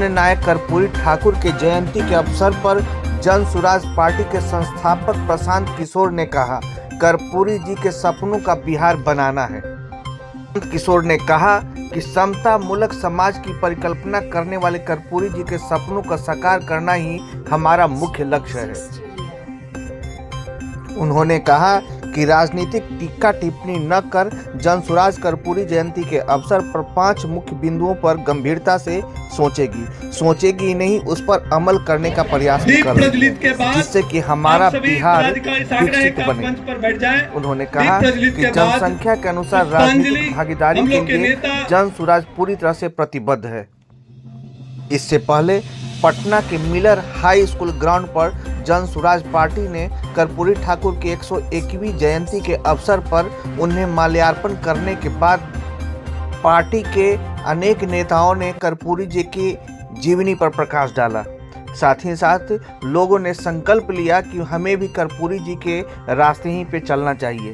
अन्य नायक कर्पूरी ठाकुर के जयंती के अवसर पर जन सुराज पार्टी के संस्थापक प्रशांत किशोर ने कहा, कर्पूरी जी के सपनों का बिहार बनाना है। प्रशांत किशोर ने कहा कि समता मूलक समाज की परिकल्पना करने वाले कर्पूरी जी के सपनों का साकार करना ही हमारा मुख्य लक्ष्य है। उन्होंने कहा कि राजनीतिक टीका टिप्पणी न कर जन सुराज कर्पूरी जयंती के अवसर पर 5 मुख्य बिंदुओं पर गंभीरता से सोचेगी नहीं, उस पर अमल करने का प्रयास करेगी, जिससे कि हमारा बिहार विकसित बने। उन्होंने कहा कि जनसंख्या के अनुसार राजनीतिक भागीदारी के लिए जन सुराज पूरी तरह से प्रतिबद्ध है। इससे पहले पटना के मिलर हाई स्कूल ग्राउंड पर जन सुराज पार्टी ने कर्पूरी ठाकुर की 101वीं जयंती के अवसर पर उन्हें माल्यार्पण करने के बाद पार्टी के अनेक नेताओं ने कर्पूरी जी की जीवनी पर प्रकाश डाला। साथ ही साथ लोगों ने संकल्प लिया कि हमें भी कर्पूरी जी के रास्ते ही पे चलना चाहिए।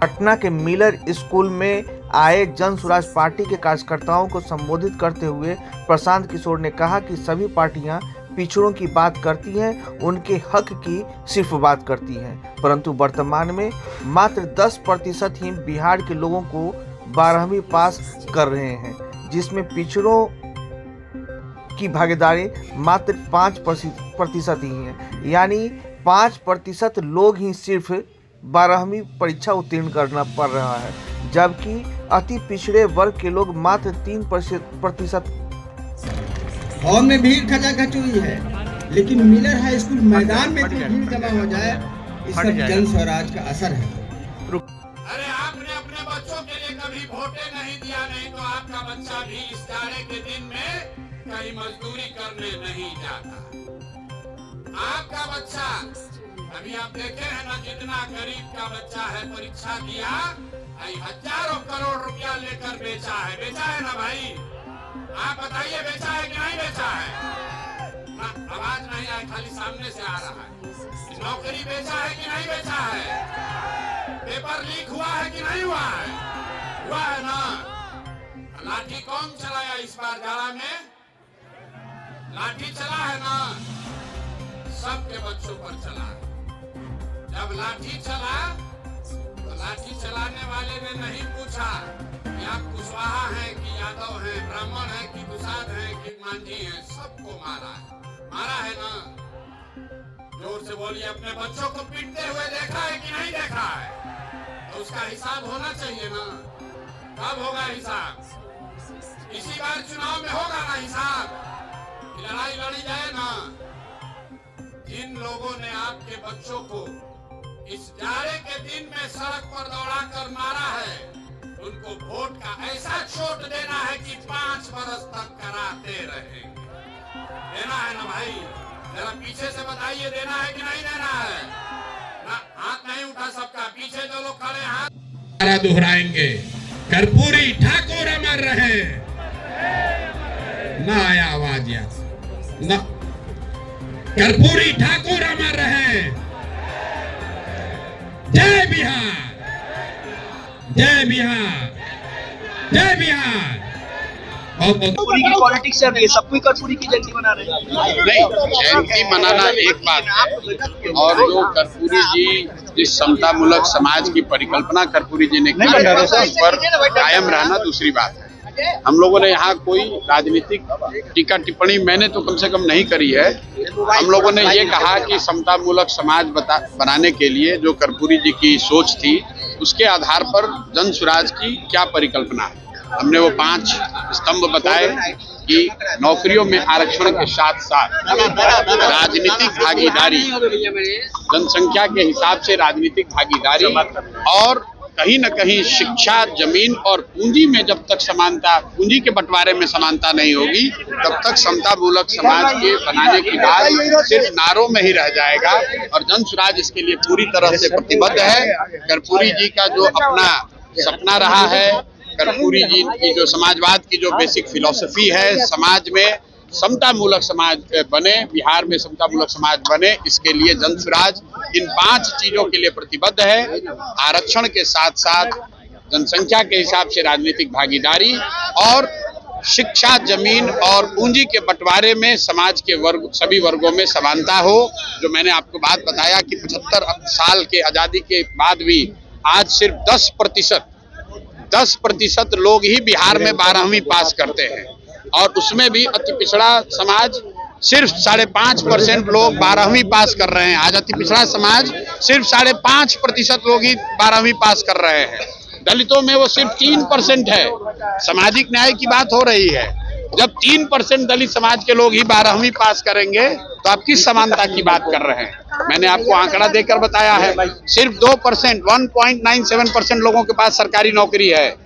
पटना के मिलर स्कूल में आए जन सुराज पार्टी के कार्यकर्ताओं को संबोधित करते हुए प्रशांत किशोर ने कहा कि सभी पार्टियां पिछड़ों की बात करती हैं, उनके हक की सिर्फ बात करती हैं, परंतु वर्तमान में मात्र 10% ही बिहार के लोगों को 12वीं पास कर रहे हैं, जिसमें पिछड़ों की भागीदारी मात्र 5% ही है। यानी 5% लोग ही सिर्फ 12वीं परीक्षा उत्तीर्ण करना पड़ रहा है, जबकि अति पिछड़े वर्ग के लोग मात्र 3%। हॉल में भीड़ खचाखच हुई है, लेकिन मिलर हाई स्कूल मैदान में इतनी भीड़ जमा हो जाए, इस सब जन स्वराज का असर है। अरे आपने अपने बच्चों के लिए कभी वोटे नहीं दिया, नहीं तो आपका बच्चा भी इस जाड़े के दिन में कहीं मजदूरी करने नहीं जाता। आपका बच्चा अभी आप देखे हैं ना, जितना गरीब का बच्चा है परीक्षा दिया, हजारों करोड़ रुपया लेकर बेचा है ना भाई? आप बताइए, बेचा है कि नहीं बेचा है? ना, आवाज नहीं आए, खाली सामने से आ रहा है। नौकरी बेचा है कि नहीं बेचा है? पेपर लीक हुआ है कि नहीं हुआ है? हुआ है ना? लाठी कौन चलाया इस बार जाड़ा में? लाठी चला है ना? सबके बच्चों पर चला। जब लाठी चला तो लाठी चलाने वाले ने नहीं पूछा कि आप कुशवाहा हैं कि यादव हैं, ब्राह्मण हैं कि दुसाध हैं कि मांझी हैं, सबको मारा है ना? जोर से बोलिए, अपने बच्चों को पीटते हुए देखा है कि नहीं देखा है? तो उसका हिसाब होना चाहिए ना। कब होगा हिसाब? इसी बार चुनाव में होगा ना हिसाब? लड़ाई लड़ी जाए ना। जिन लोगों ने आपके बच्चों को इस जाड़े के दिन में सड़क पर दौड़ाकर मारा है, उनको वोट का ऐसा चोट देना है कि 5 बरस तक कराते रहेंगे। देना है ना भाई? जरा पीछे से बताइए, देना है कि नहीं देना है? ना, हाथ नहीं उठा सबका, पीछे जो लोग खड़े हाथ दोहराएंगे, कर्पूरी ठाकुर अमर रहे। ना आया आवाज यहाँ ना, कर्पूरी ठाकुर अमर रहे। जय बिहार, जय बिहार, जय बिहार। कर्पूरी की पॉलिटिक्स चल रही है, सब कोई कर्पूरी की जयंती मना रहे हैं। नहीं, जयंती मनाना एक बात है, और जो कर्पूरी जी जिस समता मूलक समाज की परिकल्पना कर्पूरी जी ने की है, उस पर कायम रहना दूसरी बात है। हम लोगों ने यहाँ कोई राजनीतिक टीका टिप्पणी मैंने तो कम से कम नहीं करी है। हम लोगों ने ये कहा कि समता मूलक समाज बनाने के लिए जो कर्पूरी जी की सोच थी, उसके आधार पर जन सुराज की क्या परिकल्पना है। हमने वो 5 स्तंभ बताए कि नौकरियों में आरक्षण के साथ साथ राजनीतिक भागीदारी, जनसंख्या के हिसाब से राजनीतिक भागीदारी, और कहीं न कहीं शिक्षा, जमीन और पूंजी में जब तक समानता, पूंजी के बंटवारे में समानता नहीं होगी, तब तक समता मूलक समाज के बनाने की बात सिर्फ नारों में ही रह जाएगा। और जन सुराज इसके लिए पूरी तरह से प्रतिबद्ध है। कर्पूरी जी का जो अपना सपना रहा है, कर्पूरी जी की जो समाजवाद की जो बेसिक फिलॉसफी है, समाज में समता मूलक समाज बने, बिहार में समता मूलक समाज बने, इसके लिए जन सुराज इन 5 चीजों के लिए प्रतिबद्ध है। आरक्षण के साथ साथ जनसंख्या के हिसाब से राजनीतिक भागीदारी और शिक्षा, जमीन और पूंजी के बंटवारे में समाज के सभी वर्गों में समानता हो। जो मैंने आपको बात बताया कि 75 साल के आजादी के बाद भी आज सिर्फ 10% लोग ही बिहार में 12वीं पास करते हैं, और उसमें भी अति पिछड़ा समाज सिर्फ 5.5% लोग 12वीं पास कर रहे हैं। आज अति पिछड़ा समाज सिर्फ 5.5% लोग ही 12वीं पास कर रहे हैं। दलितों में वो सिर्फ 3% है। सामाजिक न्याय की बात हो रही है, जब 3% दलित समाज के लोग ही 12वीं पास करेंगे तो आप किस समानता की बात कर रहे हैं? मैंने आपको आंकड़ा देकर बताया है, सिर्फ 2% 1.97% लोगों के पास सरकारी नौकरी है,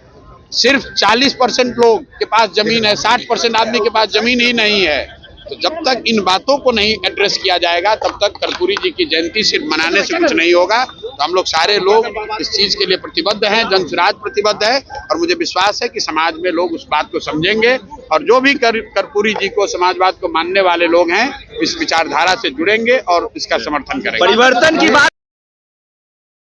सिर्फ 40% लोग के पास जमीन है, 60% आदमी के पास जमीन ही नहीं है। तो जब तक इन बातों को नहीं एड्रेस किया जाएगा तब तक कर्पूरी जी की जयंती सिर्फ मनाने से कुछ नहीं होगा। तो हम लोग सारे लोग इस चीज के लिए प्रतिबद्ध हैं, जनसुराज प्रतिबद्ध है, और मुझे विश्वास है कि समाज में लोग उस बात को समझेंगे, और जो भी कर्पूरी जी को, समाजवाद को मानने वाले लोग हैं, इस विचारधारा से जुड़ेंगे और इसका समर्थन करेंगे। परिवर्तन की बात